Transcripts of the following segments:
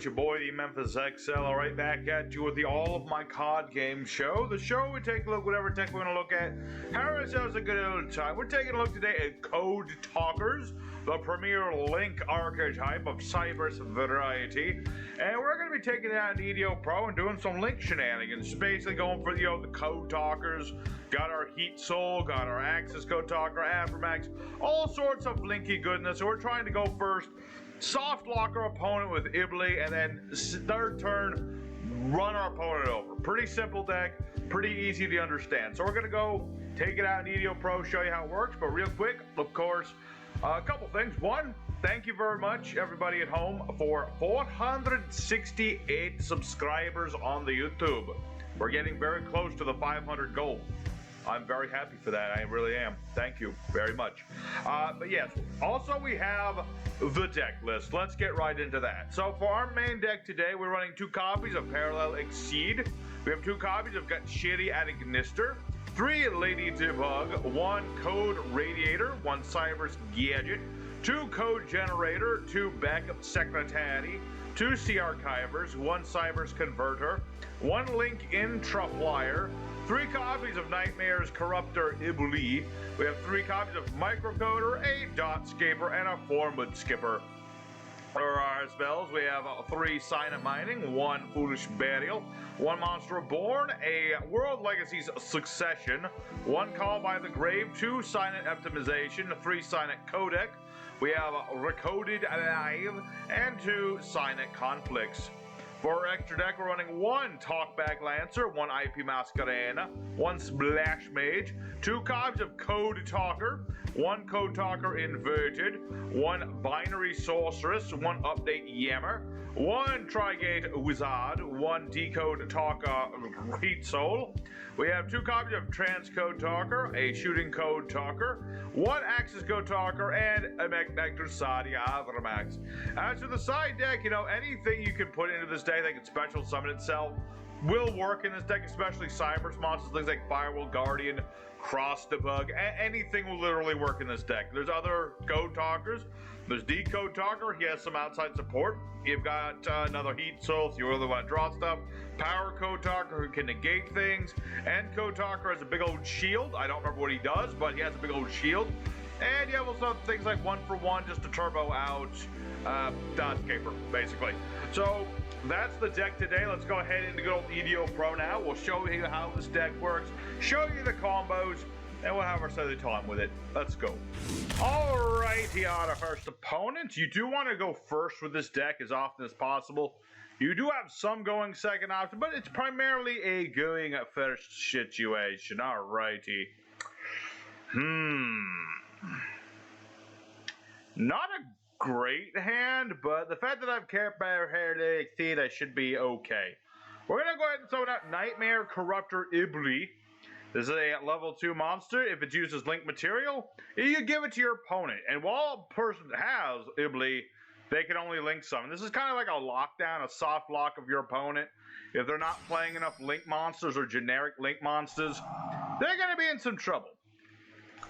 It's your boy, the Memphis XL, right back at you with the All of My COD Game show. The show we take a look, whatever tech we're going to look at, have ourselves a good old time. We're taking a look today at CodeTalkers, the premier link archetype of cyber's variety. And we're going to be taking it out in Yugioh Pro and doing some link shenanigans. Basically going for, the CodeTalkers. Got our Heat Soul, got our Axis CodeTalker, Aframax, all sorts of linky goodness. So we're trying to go first. Soft lock our opponent with Ibli, and then third turn, run our opponent over. Pretty simple deck, pretty easy to understand. So we're going to go take it out in Yugioh Pro, show you how it works. But real quick, of course, a couple things. One, thank you very much, everybody at home, for 468 subscribers on the YouTube. We're getting very close to the 500 goal. I'm very happy for that. I really am. Thank you very much. But yes, also we have the deck list. Let's get right into that. So for our main deck today, we're running 2 copies of Parallel Exceed. We have 2 copies of Got Shitty at Ignister, 3 Lady Debug, 1 Code Radiator, 1 Cyber's Gadget, 2 Code Generator, 2 Backup Secretary, 2 C Archivers, 1 Cyber's Converter, 1 Link Intraflyer, 3 copies of Nightmare's Corruptor Ibli. We have 3 copies of Microcoder, a Dot Scaper, and a Formwood Skipper. For our spells, we have 3 Silent Mining, 1 Foolish Burial, 1 Monster Reborn, a World Legacy's Succession, 1 Call by the Grave, 2 Silent Optimization, 3 Silent Codec. We have Recoded Alive, and 2 Silent Conflicts. For our extra deck, we're running 1 Talkback Lancer, 1 IP Masquerena, 1 Splash Mage, 2 copies of CodeTalker, 1 CodeTalker Inverted, 1 Binary Sorceress, 1 Update Yammer, 1 Trigate Wizard, 1 Decode Talker Heat Soul. We have 2 copies of Transcode Talker, a Shooting Code Talker, 1 Axis Code Talker, and a Nectar Sadia Avramax. As for the side deck, anything you can put into this deck that can special summon itself will work in this deck, especially Cyber's monsters, things like Firewall Guardian, Cross Debug, anything will literally work in this deck. There's other Code Talkers. There's Decode Talker, he has some outside support. You've got another Heat Soul if you really want to draw stuff. Power Code Talker who can negate things. And Code Talker has a big old shield. I don't remember what he does, but he has a big old shield. And you have also things like 1-for-1 just to turbo out Dot Scaper, basically. So that's the deck today. Let's go ahead into good old Yugioh Pro now. We'll show you how this deck works, show you the combos, and we'll have our silly time with it. Let's go. Alright, here are our first opponents. You do want to go first with this deck as often as possible. You do have some going second option, but it's primarily a going first situation. Alrighty. Not a great hand, but the fact that I've kept Bear Hair to Exceed, I should be okay. We're going to go ahead and summon out Nightmare Corruptor Ibli. This is a level 2 monster. If it's used as link material, you give it to your opponent. And while a person has Ibli, they can only link summon. This is kind of like a lockdown, a soft lock of your opponent. If they're not playing enough link monsters or generic link monsters, they're going to be in some trouble.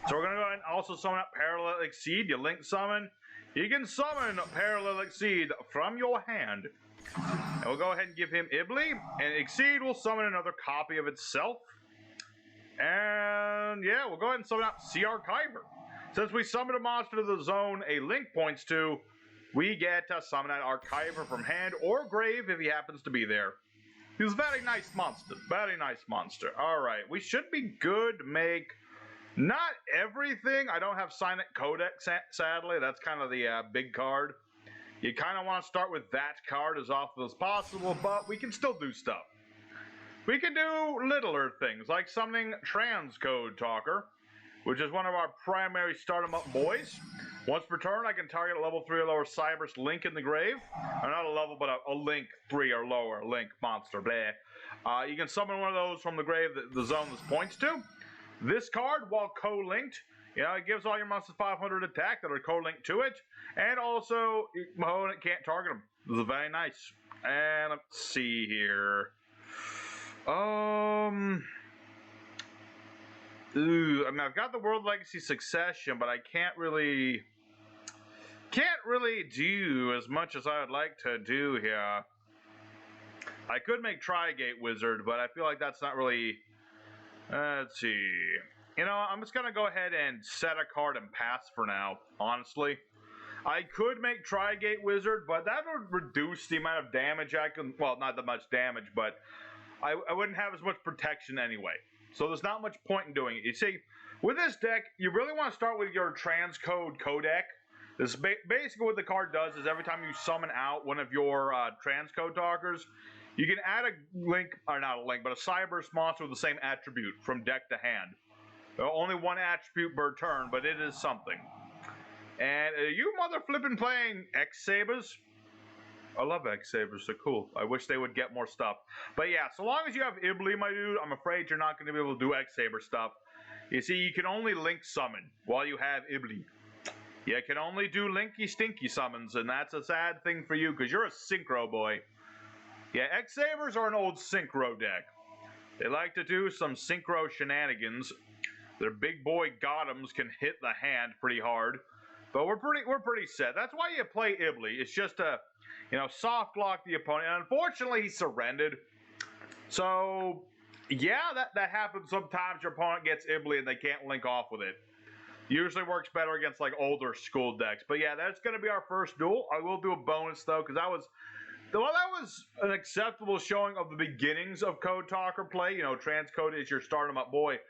So we're going to go ahead and also summon out Parallel Exceed. You link summon. You can summon Parallel Exceed from your hand. And we'll go ahead and give him Ibli. And Exceed will summon another copy of itself. And yeah, we'll go ahead and summon out C Archiver. Since we summoned a monster to the zone a link points to, we get to summon out Archiver from hand or grave if he happens to be there. He's a very nice monster. Very nice monster. Alright, we should be good to make not everything. I don't have Silent Codec, sadly. That's kind of the big card. You kind of want to start with that card as often as possible, but we can still do stuff. We can do littler things, like summoning Transcode Talker, which is one of our primary start 'em up boys. Once per turn, I can target a level 3 or lower Cyber's Link in the grave. Or not a level, but a Link 3 or lower Link monster. Bleh. You can summon one of those from the grave that the zone this points to. This card, while co-linked, it gives all your monsters 500 attack that are co-linked to it. And also, your opponent can't target them. This is very nice. And let's see here. I mean, I've got the World Legacy Succession, but I can't really can't really do as much as I would like to do here. I could make Tri-Gate Wizard, but I feel like that's not really... let's see. You know, I'm just going to go ahead and set a card and pass for now, honestly. I could make Tri-Gate Wizard, but that would reduce the amount of damage I can... Well, not that much damage, but I wouldn't have as much protection anyway. So there's not much point in doing it. You see, with this deck, you really want to start with your Transcode Codec. This basically what the card does is every time you summon out one of your Transcode Talkers, you can add a link, or not a link, but a Cyberse monster with the same attribute from deck to hand. Only one attribute per turn, but it is something. And you mother flippin' playing X-Sabers? I love X-Sabers, they're cool. I wish they would get more stuff. But yeah, so long as you have Ibli, my dude, I'm afraid you're not going to be able to do X-Saber stuff. You see, you can only link summon while you have Ibli. You can only do linky stinky summons, and that's a sad thing for you, because you're a synchro boy. Yeah, X-Sabers are an old synchro deck. They like to do some synchro shenanigans. Their big boy Gotems can hit the hand pretty hard. But we're pretty set. That's why you play Ibli. It's just to, you know, soft lock the opponent. And unfortunately, he surrendered. So, yeah, that happens sometimes. Your opponent gets Ibli and they can't link off with it. Usually works better against, like, older school decks. But, yeah, that's going to be our first duel. I will do a bonus, though, because that was an acceptable showing of the beginnings of CodeTalker play. You know, Transcode is your start 'em up boy.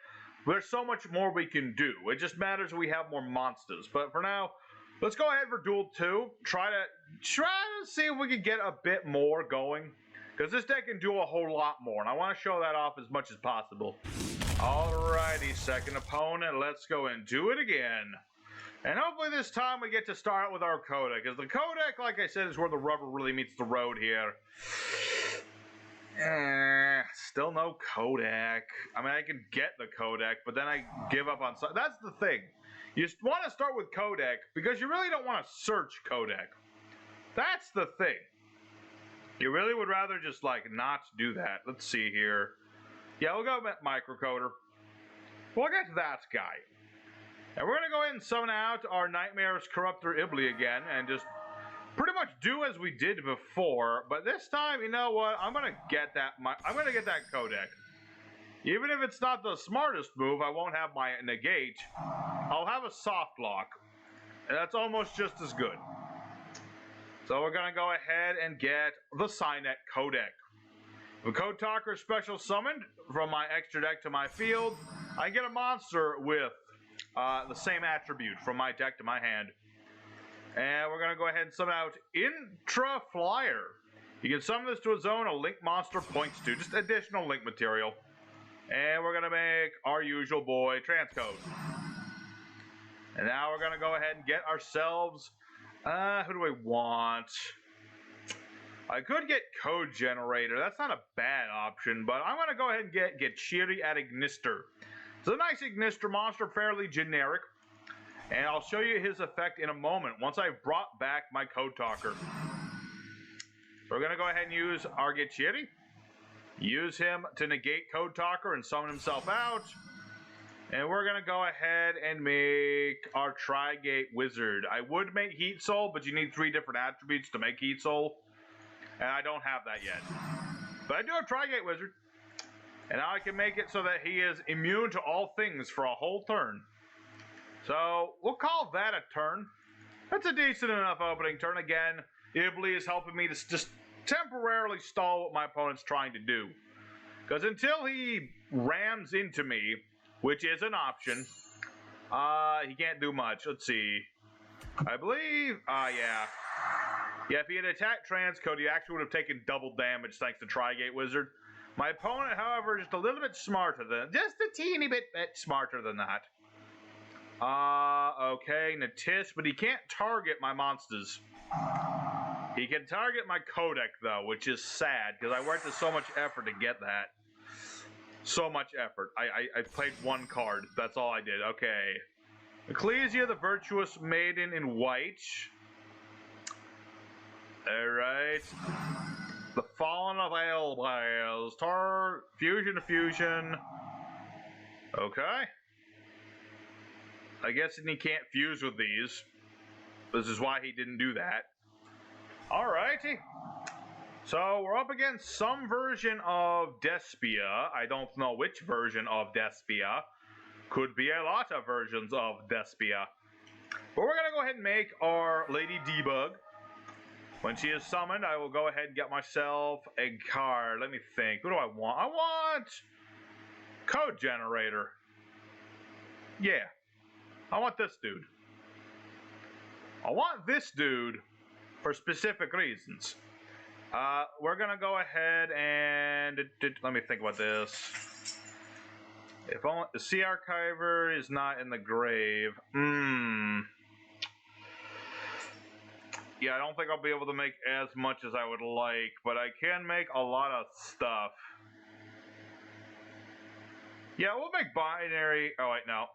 There's so much more we can do. It just matters we have more monsters. But for now, let's go ahead for Duel 2. Try to see if we can get a bit more going. Because this deck can do a whole lot more. And I want to show that off as much as possible. Alrighty, second opponent. Let's go and do it again. And hopefully this time we get to start with our Codec. Because the Codec, like I said, is where the rubber really meets the road here. Still no Codec. I mean, I can get the Codec, but then I give up on... That's the thing. You want to start with Codec because you really don't want to search Codec. That's the thing. You really would rather just, like, not do that. Let's see here. Yeah, we'll go with Microcoder. We'll get to that guy. And we're going to go ahead and summon out our Nightmare's Corruptor Ibli again and just... pretty much do as we did before, but this time, you know what? I'm gonna get that Codec. Even if it's not the smartest move, I won't have my negate. I'll have a soft lock, and that's almost just as good. So we're gonna go ahead and get the Cynet Codec. The CodeTalker special summoned from my extra deck to my field. I get a monster with the same attribute from my deck to my hand. And we're going to go ahead and summon out Intra Flyer. You can summon this to a zone a link monster points to. Just additional link material. And we're going to make our usual boy Transcode. And now we're going to go ahead and get ourselves... who do I want? I could get Code Generator. That's not a bad option. But I'm going to go ahead and get Shiri at Ignister. It's a nice Ignister monster, fairly generic. And I'll show you his effect in a moment, once I've brought back my CodeTalker. So we're going to go ahead and use our Gechiri. Use him to negate CodeTalker and summon himself out. And we're going to go ahead and make our Tri-Gate Wizard. I would make Heat Soul, but you need 3 different attributes to make Heat Soul. And I don't have that yet. But I do have Tri-Gate Wizard. And now I can make it so that he is immune to all things for a whole turn. So, we'll call that a turn. That's a decent enough opening turn. Again, Ibli is helping me to just temporarily stall what my opponent's trying to do. Because until he rams into me, which is an option, he can't do much. Let's see. I believe, yeah. Yeah, if he had attacked Transcode, he actually would have taken double damage thanks to Tri-Gate Wizard. My opponent, however, is just a little bit smarter than, just a teeny bit smarter than that. Okay, Natis, but he can't target my monsters. He can target my Codec, though, which is sad, because I worked so much effort to get that. So much effort. I played 1 card. That's all I did. Okay. Ecclesia, the Virtuous Maiden in white. Alright. The Fallen of Elbales. Fusion to Fusion. Okay. I guess he can't fuse with these. This is why he didn't do that. Alrighty. So we're up against some version of Despia. I don't know which version of Despia. Could be a lot of versions of Despia. But we're going to go ahead and make our Lady Debug. When she is summoned, I will go ahead and get myself a card. Let me think. What do I want? I want Code Generator. Yeah. I want this dude. I want this dude for specific reasons. We're gonna go ahead and let me think about this. If only the Sea Archiver is not in the grave. Yeah, I don't think I'll be able to make as much as I would like, but I can make a lot of stuff. Yeah, we'll make binary. Oh wait, no,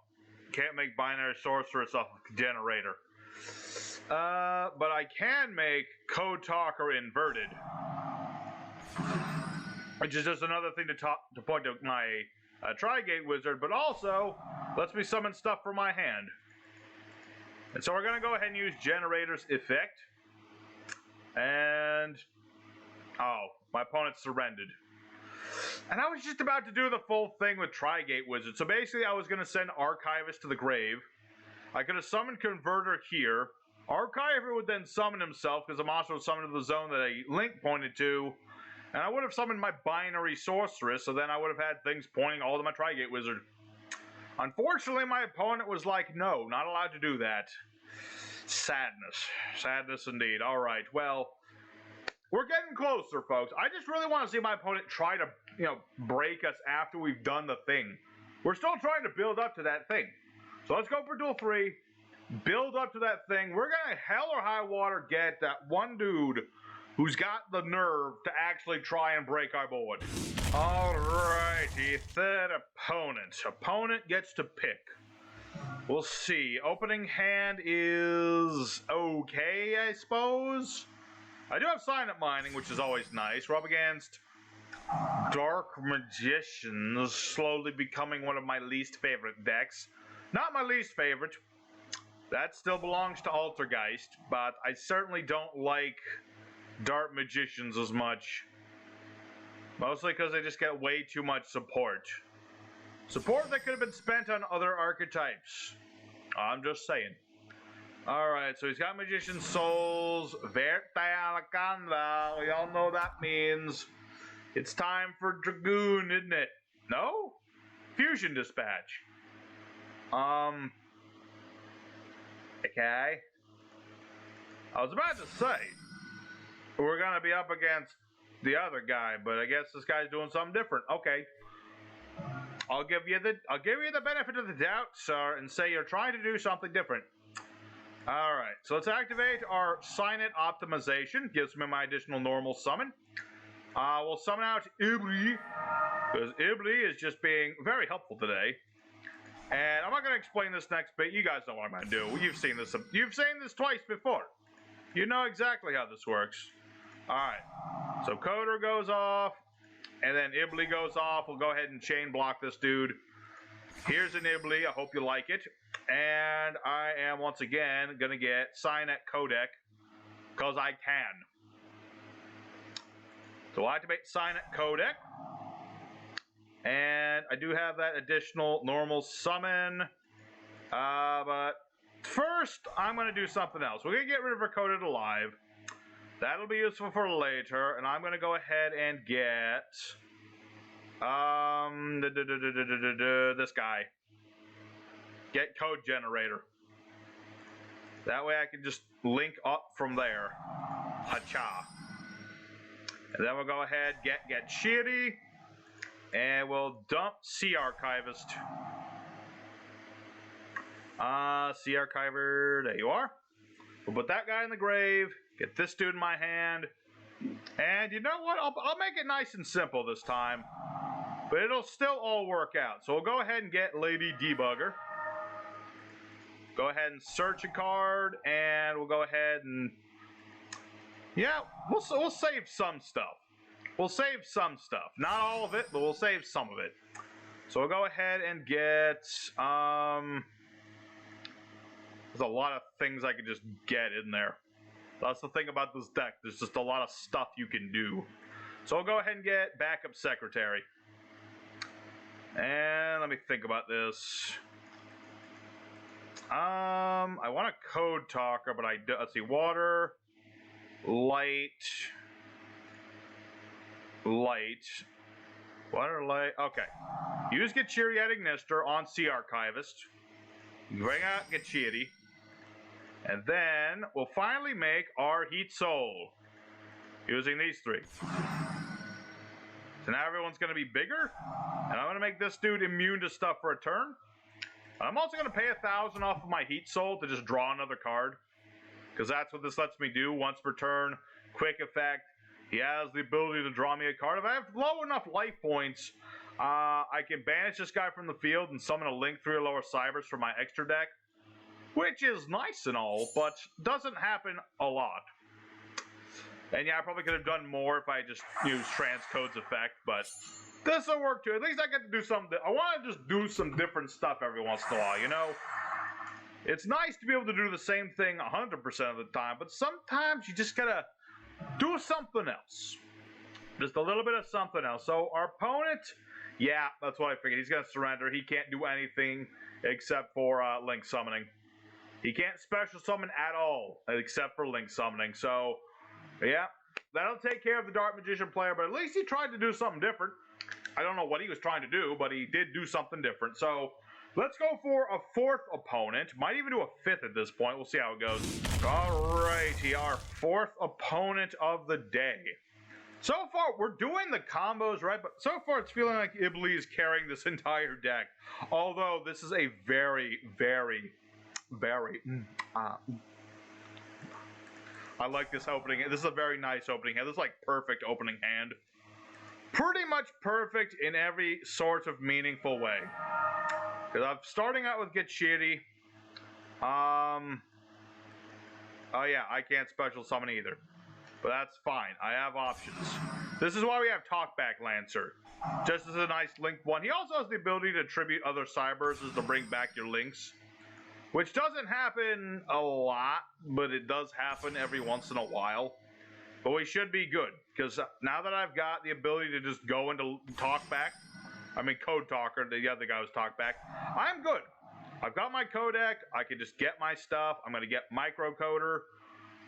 can't make binary sorceress off generator. But I can make CodeTalker inverted, which is just another thing to point to my Tri-Gate wizard, but also lets me summon stuff from my hand. And so we're going to go ahead and use generator's effect. And oh, my opponent surrendered. And I was just about to do the full thing with Tri-Gate wizard. So basically I was going to send Archivist to the grave. I could have summoned Converter here. Archiver would then summon himself because the monster would summon to the zone that a link pointed to. And I would have summoned my binary sorceress, so then I would have had things pointing all to my Tri-Gate wizard. Unfortunately, my opponent was like, no, not allowed to do that. Sadness. Sadness indeed. Alright, well, we're getting closer, folks. I just really want to see my opponent try to, break us after we've done the thing. We're still trying to build up to that thing. So let's go for duel 3. Build up to that thing. We're going to hell or high water get that one dude who's got the nerve to actually try and break our board. Alrighty, third opponent. Opponent gets to pick. We'll see. Opening hand is okay, I suppose. I do have Silent Mining, which is always nice. We're up against Dark Magicians, slowly becoming one of my least favorite decks. Not my least favorite. That still belongs to Altergeist, but I certainly don't like Dark Magicians as much. Mostly because they just get way too much support. Support that could have been spent on other archetypes. I'm just saying. Alright, so he's got Magician Souls. Verte Alakanda. We all know what that means. It's time for Dragoon, isn't it? No? Fusion Dispatch. Okay. I was about to say we're gonna be up against the other guy, but I guess this guy's doing something different. Okay. I'll give you the benefit of the doubt, sir, and say you're trying to do something different. Alright, so let's activate our Sign It optimization. Gives me my additional normal summon. We'll summon out Ibli, because Ibli is just being very helpful today. And I'm not going to explain this next bit. You guys know what I'm going to do. You've seen this twice before. You know exactly how this works. Alright, so Coder goes off, and then Ibli goes off. We'll go ahead and chain block this dude. Here's an Ibli. I hope you like it. And I am, once again, going to get Signet Codec, because I can. So I'll activate Signet Codec. And I do have that additional normal summon. But first, I'm going to do something else. We're going to get rid of our Coded Alive. That'll be useful for later. And I'm going to go ahead and get this guy. Get Code Generator. That way I can just link up from there. Hacha. And then we'll go ahead, get Shitty. And we'll dump Sea Archivist. Sea Archiver, there you are. We'll put that guy in the grave. Get this dude in my hand. And you know what? I'll make it nice and simple this time. But it'll still all work out. So we'll go ahead and get Lady Debugger. Go ahead and search a card. And we'll go ahead and... yeah, we'll save some stuff. We'll save some stuff. Not all of it, but we'll save some of it. So we'll go ahead and get... let's There's a lot of things I can just get in there. That's the thing about this deck. There's just a lot of stuff you can do. So I'll go ahead and get backup secretary. And let me think about this. I want a CodeTalker, but I do. Let's see, water, light, water, light. Okay. Use Gachiri at Ignister on Sea Archivist. Bring out Gachiri. And then we'll finally make our Heat Soul using these three. So now everyone's going to be bigger, and I'm going to make this dude immune to stuff for a turn. I'm also going to pay 1,000 off of my Heat Soul to just draw another card, because that's what this lets me do once per turn. Quick effect. He has the ability to draw me a card. If I have low enough life points, I can banish this guy from the field and summon a Link 3 or lower Cybers from my extra deck, which is nice and all, but doesn't happen a lot. And yeah, I probably could have done more if I just used Transcode's effect, but this will work too. At least I get to do something. I want to just do some different stuff every once in a while, you know? It's nice to be able to do the same thing 100% of the time, but sometimes you just gotta do something else. Just a little bit of something else. So our opponent, yeah, that's what I figured. He's gonna surrender. He can't do anything except for Link summoning. He can't special summon at all except for Link summoning. So, yeah, that'll take care of the Dark Magician player, but at least he tried to do something different. I don't know what he was trying to do, but he did do something different. So, let's go for a fourth opponent. Might even do a fifth at this point. We'll see how it goes. Alrighty, our fourth opponent of the day. So far, we're doing the combos, right? But so far, it's feeling like Ibli is carrying this entire deck. Although, this is a very, very... I like this opening. This is a very nice opening hand. This is like perfect opening hand. Pretty much perfect in every sort of meaningful way. Because I'm starting out with Gachiri. Oh yeah, I can't special summon either. But that's fine. I have options. This is why we have Talkback Lancer. Just as a nice Link one. He also has the ability to tribute other Cyberses to bring back your Links. Which doesn't happen a lot, but it does happen every once in a while. But we should be good, because now that I've got the ability to just go into Talkback, I mean CodeTalker, the other guy was Talkback, I'm good. I've got my codec, I can just get my stuff, I'm going to get Microcoder,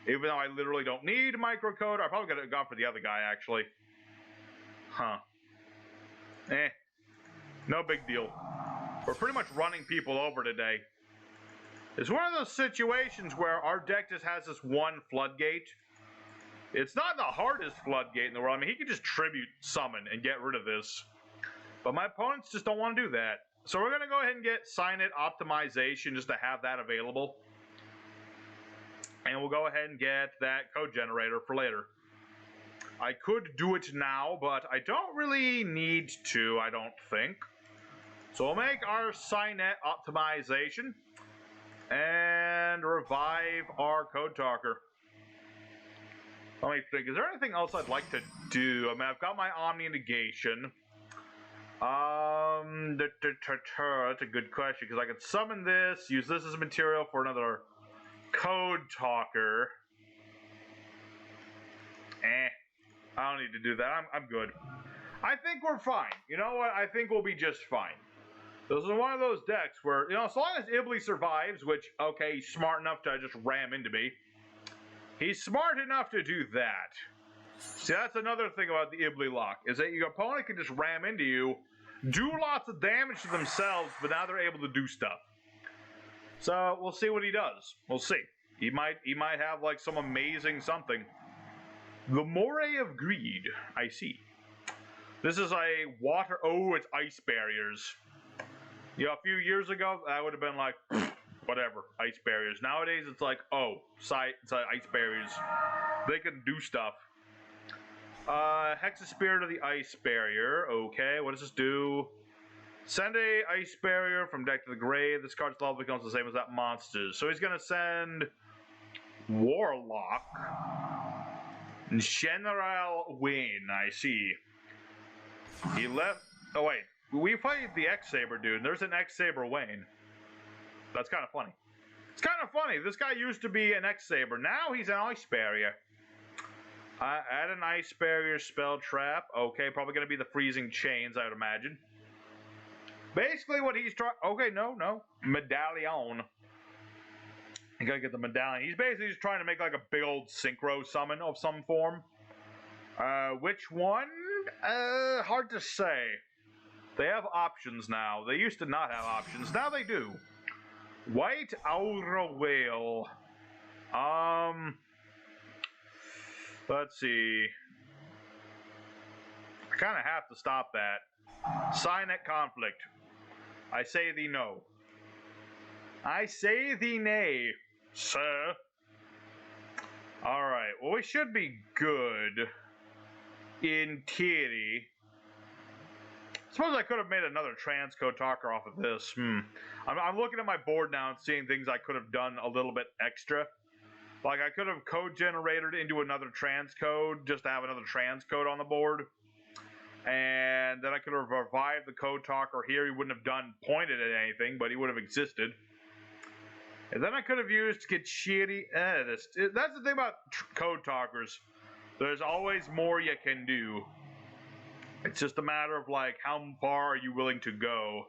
even though I literally don't need Microcoder. I probably could have gone for the other guy, actually. No big deal. We're pretty much running people over today. It's one of those situations where our deck just has this one floodgate. It's not the hardest floodgate in the world. I mean, he can just tribute summon and get rid of this. But my opponents just don't want to do that. So we're going to go ahead and get Sign It Optimization just to have that available. And we'll go ahead and get that code generator for later. I could do it now, but I don't really need to, I don't think. So we'll make our Sign It Optimization. And revive our CodeTalker. Let me think. Is there anything else I'd like to do? I mean, I've got my Omni Negation. That's a good question, because I could summon this, use this as material for another CodeTalker. I don't need to do that. I'm good. I think we're fine. You know what? I think we'll be just fine. This is one of those decks where, you know, as long as Ibli survives, which, okay, he's smart enough to just ram into me. He's smart enough to do that. See, that's another thing about the Ibli lock, is that your opponent can just ram into you, do lots of damage to themselves, but now they're able to do stuff. So, we'll see what he does. We'll see. He might have, like, some amazing something. The Moray of Greed. I see. This is a water... Oh, it's ice barriers. You know, a few years ago, that would have been like, whatever, ice barriers. Nowadays, it's like, oh, it's ice barriers. They can do stuff. Hex a Spirit of the Ice Barrier. Okay, what does this do? Send a Ice Barrier from deck to the grave. This card's level becomes the same as that monster's. So he's going to send Warlock. General Wayne, I see. He left... Oh, wait. We fight the X-Saber dude, and there's an X-Saber Wayne. That's kind of funny. It's kind of funny. This guy used to be an X-Saber. Now he's an Ice Barrier. Add an Ice Barrier spell trap. Okay, probably going to be the Freezing Chains, I would imagine. Basically what he's trying... Okay, no. Medallion. You gotta get the medallion. He's basically just trying to make like a big old synchro summon of some form. Which one? Hard to say. They have options now. They used to not have options. Now they do. White Aura Whale. Let's see. I kind of have to stop that. Signet Conflict. I say thee no. I say thee nay, sir. Alright, well, we should be good. In theory. Suppose I could have made another CodeTalker off of this. I'm looking at my board now and seeing things I could have done a little bit extra. Like, I could have code generated into another transcode just to have another transcode on the board. And then I could have revived the CodeTalker here. He wouldn't have pointed at anything, but he would have existed. And then I could have used Gachiri. That's the thing about CodeTalkers. There's always more you can do. It's just a matter of, like, how far are you willing to go?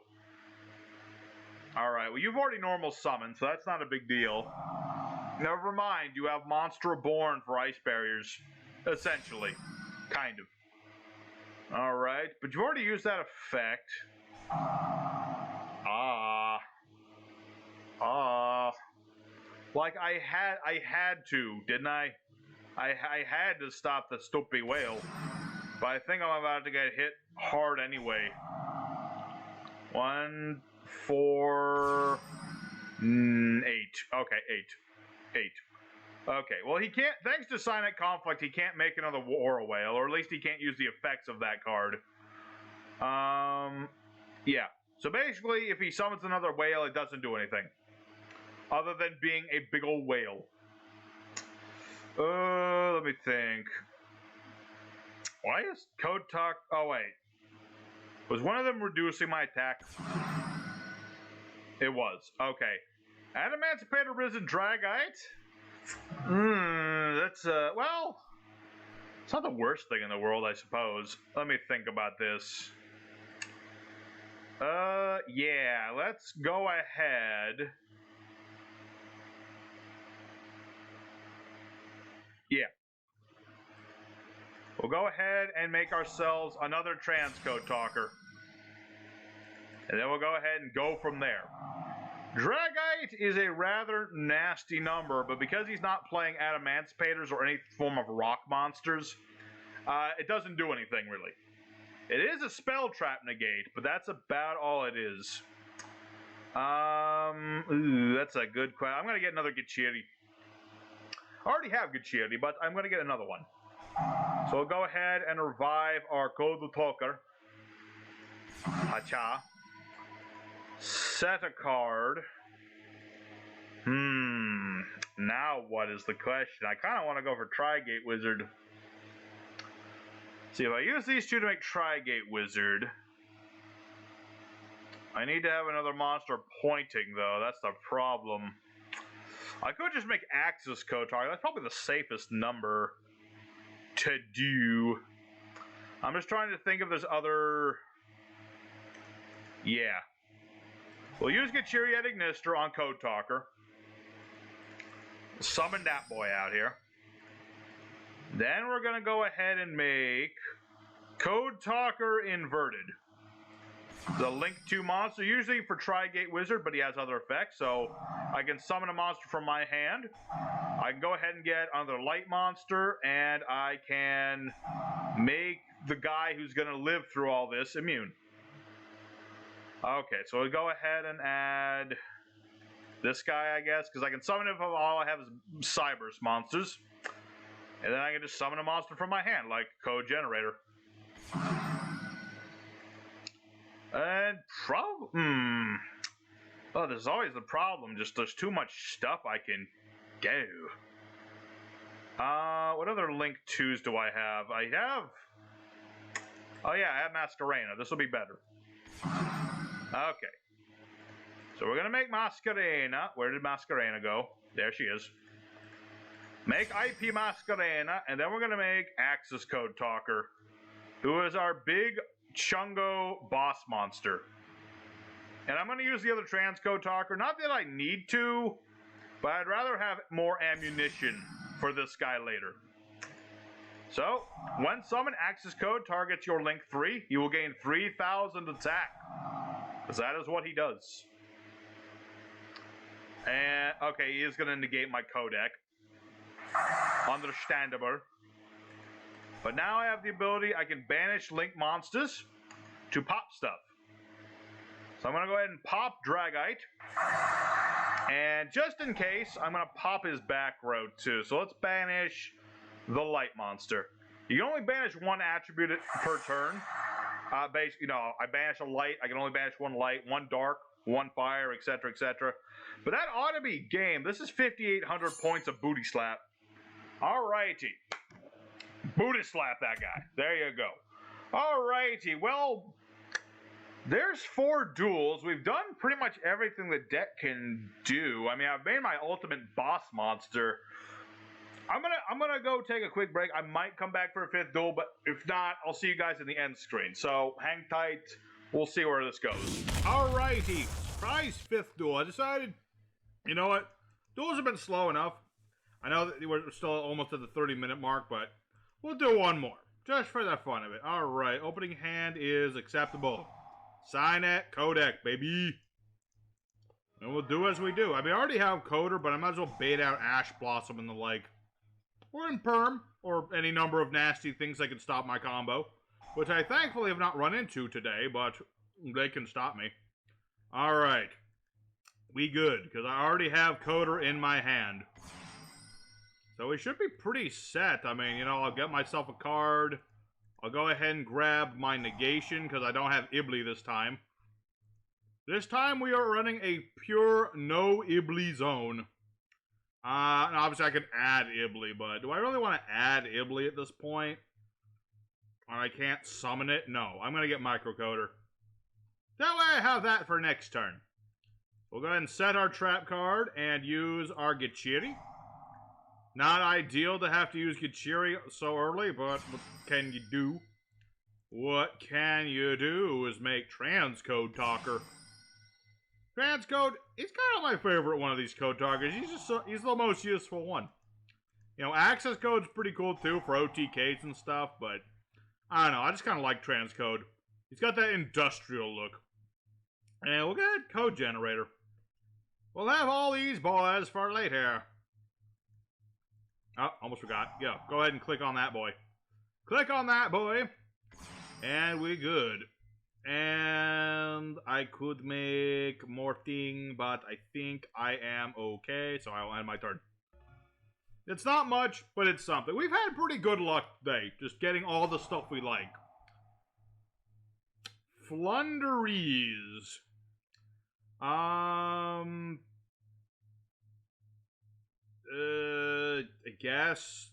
Alright, well, you've already normal summoned, so that's not a big deal. Never mind, you have Monster Reborn for Ice Barriers. Essentially. Kind of. Alright, but you've already used that effect. Like, I had to, didn't I? I had to stop the stupid whale. But I think I'm about to get hit hard anyway. 1, 4, 8. Okay, 8. Okay, well, he can't, thanks to Signet Conflict, he can't make another Aura Whale, or at least he can't use the effects of that card. Yeah. So basically, if he summons another whale, it doesn't do anything. Other than being a big old whale. Let me think. Why is CodeTalker... Oh, wait. Was one of them reducing my attack? It was. Okay. Adamancipator Risen Dragite? That's, well... It's not the worst thing in the world, I suppose. Let me think about this. Yeah. Let's go ahead... Yeah. We'll go ahead and make ourselves another CodeTalker. And then we'll go ahead and go from there. Dragite is a rather nasty number, but because he's not playing Adamancipators or any form of rock monsters, it doesn't do anything, really. It is a spell trap negate, but that's about all it is. That's a good question. I'm going to get another Gachiri. I already have Gachiri, but I'm going to get another one. So we'll go ahead and revive our CodeTalker. Hacha. Set a card. Now what is the question? I kind of want to go for Trigate Wizard. See, if I use these two to make Trigate Wizard, I need to have another monster pointing, though. That's the problem. I could just make Axis CodeTalker. That's probably the safest number to do. I'm just trying to think if there's other... Yeah. We'll use Gachiri at Ignister on CodeTalker. Summon that boy out here. Then we're going to go ahead and make CodeTalker Inverted. The Link 2 monster, usually for Trigate Wizard, but he has other effects, so I can summon a monster from my hand. I can go ahead and get another light monster, and I can make the guy who's going to live through all this immune. Okay, so we'll go ahead and add this guy, I guess, because I can summon him if all I have is Cyberse monsters. And then I can just summon a monster from my hand, like Code Generator. And oh, there's always the problem. Just there's too much stuff I can do. What other Link 2s do I have? I have... Oh yeah, I have Masquerena. This will be better. Okay. So we're gonna make Masquerena. Where did Masquerena go? There she is. Make IP Masquerena, and then we're gonna make Axis CodeTalker, who is our big Chungo boss monster. And I'm gonna use the other trans CodeTalker. Not that I need to, but I'd rather have more ammunition for this guy later. So, when summon Axis Code targets your Link 3, you will gain 3,000 attack. Because that is what he does. And, okay, he is going to negate my codec. Understandable. But now I have the ability, I can banish Link monsters to pop stuff. So I'm going to go ahead and pop Dragite. And just in case, I'm going to pop his back row too. So let's banish the light monster. You can only banish one attribute per turn. Basically, I banish a light. I can only banish one light, one dark, one fire, etc., etc. But that ought to be game. This is 5,800 points of booty slap. Alrighty. Booty slap that guy. There you go. Alrighty. Well, there's 4 duels. We've done pretty much everything the deck can do. I mean, I've made my ultimate boss monster. I'm gonna go take a quick break. I might come back for a 5th duel, but if not, I'll see you guys in the end screen. So hang tight. We'll see where this goes. Alrighty, surprise 5th duel. I decided, you know what? Duels have been slow enough. I know that we're still almost at the 30-minute mark, but we'll do one more just for the fun of it. All right, opening hand is acceptable. Sign it, codec, baby. And we'll do as we do. I mean, I already have Coder, but I might as well bait out Ash Blossom and the like. Or in Perm, or any number of nasty things that can stop my combo. Which I thankfully have not run into today, but they can stop me. Alright. We good, because I already have Coder in my hand. So we should be pretty set. I mean, I'll get myself a card. I'll go ahead and grab my negation, because I don't have Ibli this time. This time we are running a pure no Ibli zone. And obviously I could add Ibli, but do I really want to add Ibli at this point? Or I can't summon it? No, I'm going to get Microcoder. That way I have that for next turn. We'll go ahead and set our trap card and use our Gichiri. Not ideal to have to use Gichiri so early, but what can you do? What can you do is make Trans CodeTalker. Transcode, he's kind of my favorite one of these code talkers. He's the most useful one. Access code's pretty cool too for OTKs and stuff, but I don't know. I just kind of like Transcode. He's got that industrial look. And we'll get code generator. We'll have all these boys for later. Oh, almost forgot. Yeah, go ahead and click on that boy. Click on that boy. And we good. And I could make more thing, but I think I am okay, so I will end my turn. It's not much, but it's something. We've had pretty good luck today, just getting all the stuff we like. Flunderies. I guess.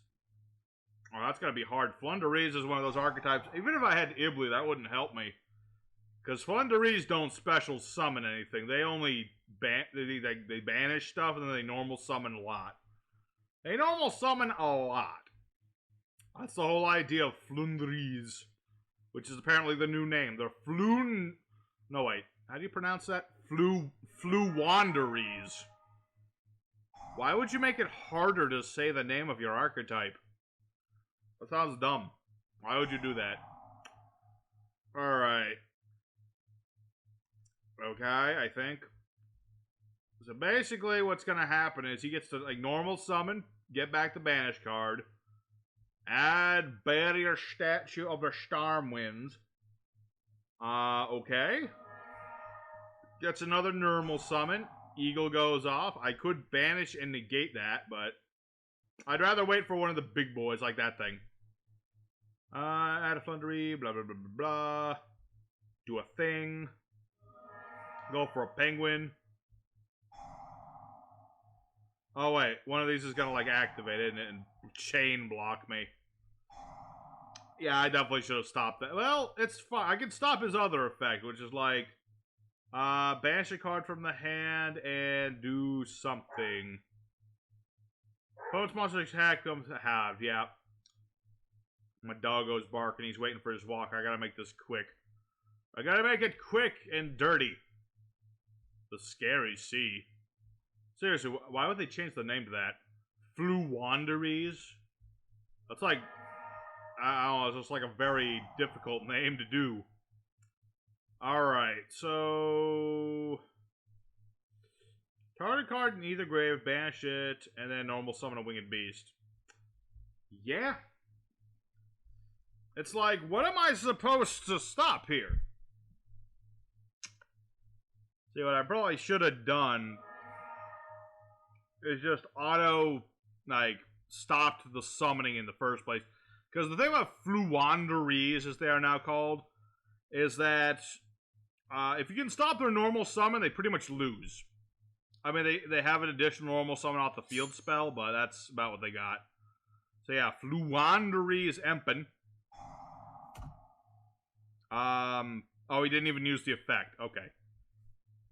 Oh, that's gonna be hard. Flunderies is one of those archetypes. Even if I had Ibli, that wouldn't help me. Because Flunderies don't special summon anything. They only they banish stuff and then they normal summon a lot. They normal summon a lot. That's the whole idea of Flunderies. Which is apparently the new name. They're No, wait. How do you pronounce that? Fluwanderies. Why would you make it harder to say the name of your archetype? That sounds dumb. Why would you do that? Alright. Okay, I think. So basically what's going to happen is he gets to normal summon, get back the banish card, add barrier statue of the Stormwinds. Okay. Gets another normal summon. Eagle goes off. I could banish and negate that, but I'd rather wait for one of the big boys like that thing. Add a Flundery, blah, blah, blah, blah, blah. Do a thing. Go for a penguin. Oh, wait. One of these is gonna, activate it and chain block me. Yeah, I definitely should have stopped that. Well, it's fine. I can stop his other effect, which is, Banish a card from the hand and do something. Opponent's monster attack comes to have, yeah. My doggo's barking, he's waiting for his walk. I gotta make this quick. I gotta make it quick and dirty. The Scary Sea. Seriously, why would they change the name to that? Fluwanderies? That's like, I don't know, it's just like a very difficult name to do. Alright, so... target card in either grave, banish it, and then normal summon a winged beast. Yeah. It's like, what am I supposed to stop here? See, what I probably should have done is just auto, like, stopped the summoning in the first place. Because the thing about Fluwanderies, as they are now called, is that if you can stop their normal summon, they pretty much lose. I mean, they have an additional normal summon off the field spell, but that's about what they got. So yeah, Fluwanderies Empen. Oh, he didn't even use the effect. Okay.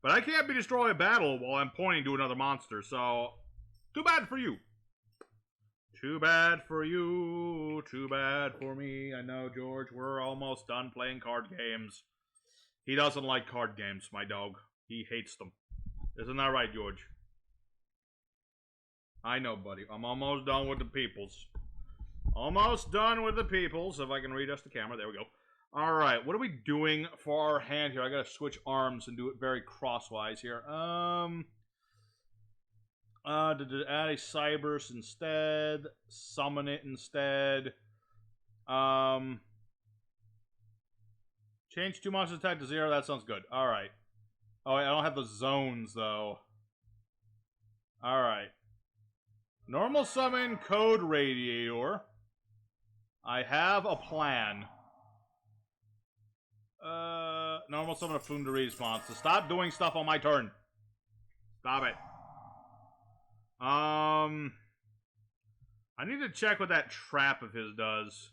But I can't be destroyed a battle while I'm pointing to another monster, so... too bad for you. Too bad for you. Too bad for me. I know, George, we're almost done playing card games. He doesn't like card games, my dog. He hates them. Isn't that right, George? I know, buddy. I'm almost done with the peoples. Almost done with the peoples. If I can readjust the camera. There we go. Alright, what are we doing for our hand here? I gotta switch arms and do it very crosswise here. Add a Cyberse instead. Summon it instead. Change 2 monsters attack to 0. That sounds good. Alright. Oh, I don't have the zones, though. Alright. Normal summon Code Radiator. I have a plan. Normal summon a Flunderies monster. Stop doing stuff on my turn. Stop it. I need to check what that trap of his does.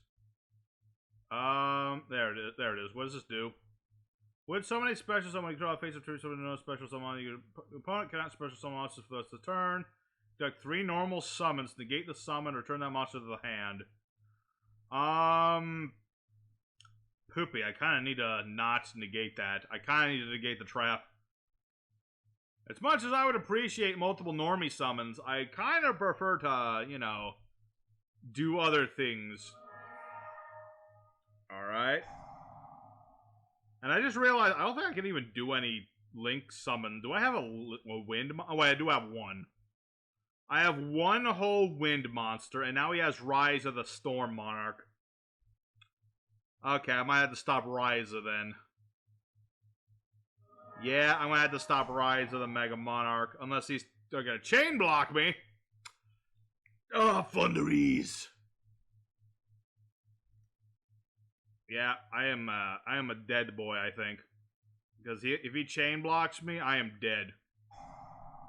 There it is. There it is. What does this do? Would summon a special summon, you draw a face of true summon no special summon. Your opponent cannot special summon monsters for the rest of the turn. Deduct 3 normal summons, negate the summon, return that monster to the hand. Poopy, I kind of need to not negate that. I kind of need to negate the trap. As much as I would appreciate multiple normie summons, I kind of prefer to, you know, do other things. Alright. And I just realized, I don't think I can even do any Link summon. Do I have a wind? Oh, wait, I do have one. I have one whole wind monster, and now he has Rise of the Storm Monarch. Okay, I might have to stop Ryza then. Yeah, I'm gonna have to stop Rise of the Mega Monarch. Unless they're gonna chain block me. Oh, Flunderies. Yeah, I am a dead boy, I think. Because if he chain blocks me, I am dead.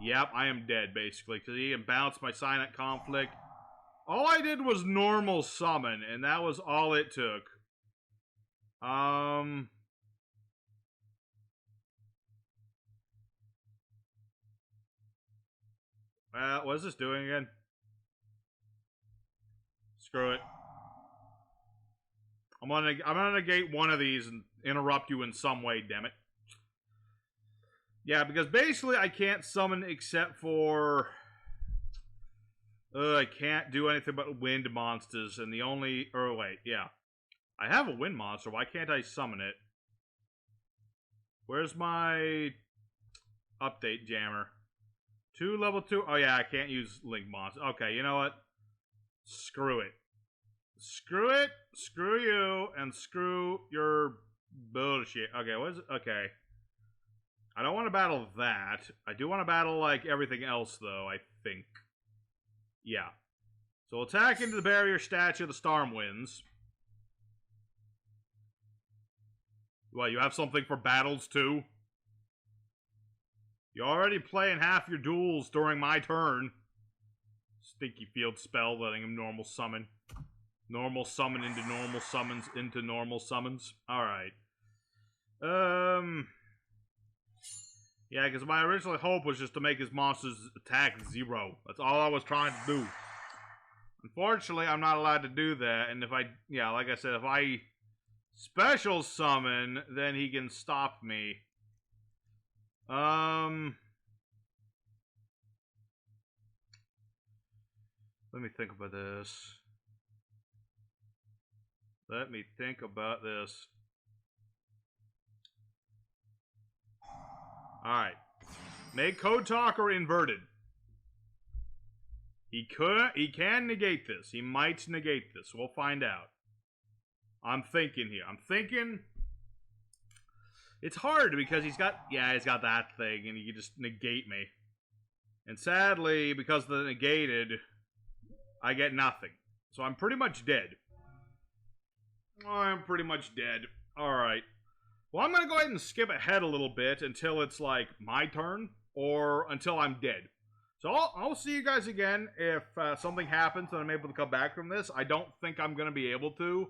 Yep, I am dead, basically. Because he can bounce my Silent Conflict. All I did was normal summon, and that was all it took. What is this doing again? Screw it. I'm gonna negate one of these and interrupt you in some way, damn it. Yeah, because basically I can't summon except for... I can't do anything but wind monsters, and the only... Or wait, yeah. I have a wind monster, why can't I summon it? Where's my... update jammer? 2 level 2... Oh yeah, I can't use Link monster. Okay, you know what? Screw it. Screw it, screw you, and screw your bullshit. Okay, what is it? Okay. I don't want to battle that. I do want to battle, like, everything else, though, I think. Yeah. So attack into the barrier statue of the Stormwinds. Well, you have something for battles, too? You're already playing half your duels during my turn. Stinky field spell, letting him normal summon. Normal summon into normal summons into normal summons. Alright. Yeah, because my original hope was just to make his monsters attack 0. That's all I was trying to do. Unfortunately, I'm not allowed to do that, and if I, yeah, like I said, if I special summon, then he can stop me. Let me think about this. Let me think about this. Alright. Make CodeTalker inverted. He can negate this. He might negate this. We'll find out. I'm thinking here. I'm thinking it's hard because he's got that thing and he can just negate me. And sadly, because of the negated, I get nothing. So I'm pretty much dead. I'm pretty much dead. Alright. Well, I'm going to go ahead and skip ahead a little bit until it's, like, my turn, or until I'm dead. So I'll see you guys again if something happens and I'm able to come back from this. I don't think I'm going to be able to.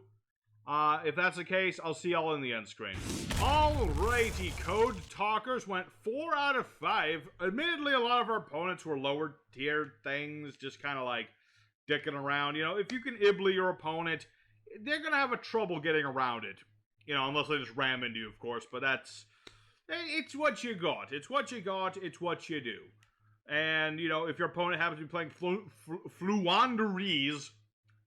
If that's the case, I'll see y'all in the end screen. Alrighty, Code Talkers went 4 out of 5. Admittedly, a lot of our opponents were lower tier things, just kind of like dicking around. You know, if you can ibly your opponent, they're going to have a trouble getting around it. You know, unless they just ram into you, of course. But that's, it's what you got. It's what you got. It's what you do. And, you know, if your opponent happens to be playing Fluanderies,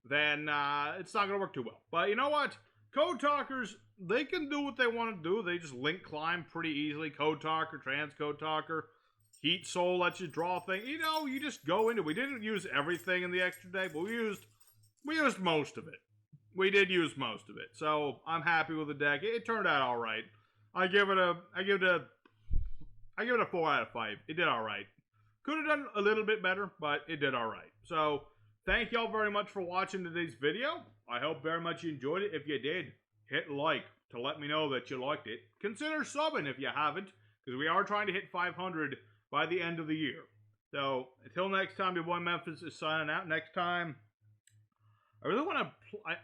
then it's not going to work too well. But you know what? CodeTalkers, they can do what they want to do. They just link climb pretty easily. CodeTalker, Trans CodeTalker, Heat Soul lets you draw things. You know, you just go into it. We didn't use everything in the extra deck, but we used most of it. We did use most of it. So I'm happy with the deck. It turned out all right. I give it a 4 out of 5. It did all right. Could have done a little bit better, but it did all right. So thank y'all very much for watching today's video. I hope very much you enjoyed it. If you did, hit like to let me know that you liked it. Consider subbing if you haven't, because we are trying to hit 500 by the end of the year. So until next time, your boy Memphis is signing out. Next time, I really want to.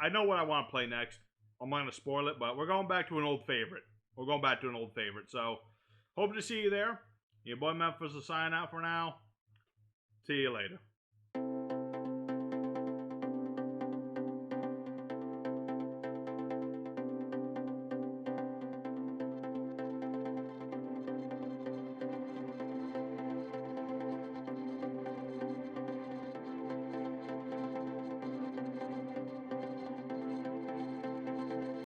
I know what I want to play next. I'm not going to spoil it, but we're going back to an old favorite. So hope to see you there. Your boy Memphis is signing out for now. See you later.